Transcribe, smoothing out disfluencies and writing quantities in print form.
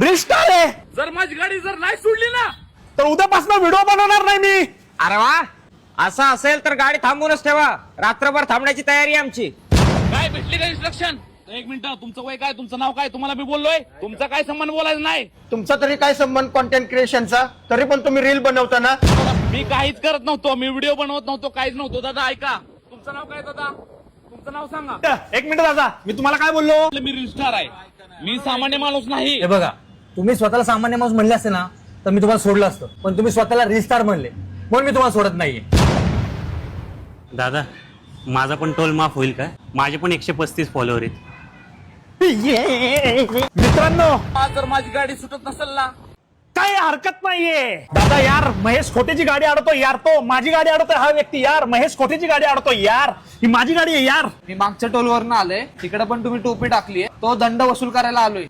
Reel star आहे. जर माझी गाडी जर नाही सोडली ना तर उद्यापासून व्हिडिओ बनवणार नाही मी. अरे वा, असं असेल तर गाडी थांबूनच ठेवा. रात्रभर थांबण्याची तयारी आहे आमची. काय भेटली का इन्स्ट्रक्शन? एक मिनिट, तुमचं वय काय, तुमचं नाव काय? तुम्हाला मी बोललोय, तुमचा काय संबंध बोलायचं नाही. तुमचा तरी काय संबंध कॉन्टेंट क्रिएशनचा? तरी पण तुम्ही रील बनवताना. मी काहीच करत नव्हतो, मी व्हिडिओ बनवत नव्हतो, काहीच नव्हतो. दादा ऐका, तुमचं नाव काय दादा? तुमचं नाव सांगा. एक मिनिट दादा, मी तुम्हाला काय बोललो? मी रील स्टार आहे, मी सामान्य माणूस नाही. हे बघा, तुम्ही स्वतःला सामान्य माणूस म्हणले असते ना तर मी तुम्हाला सोडलं असतं, पण तुम्ही स्वतःला रिस्टार म्हणले म्हणून मी तुम्हाला सोडत नाहीये. दादा, माझा पण टोल माफ होईल का? माझे पण 135 फॉलोअर आहेत. मित्रांनो, आज जर माझी गाडी सुटत नसेल ना, काही हरकत नाहीये. दादा यार, महेश खोटेची गाडी अडवतो यार. तो माझी गाडी अडवतोय हा व्यक्ती यार. महेश खोटेची गाडी अडवतो यार. ही माझी गाडी आहे यार. मी मागच्या टोलवरनं आलोय, तिकडे पण तुम्ही टोपी टाकलीये, तो दंड वसूल करायला आलोय.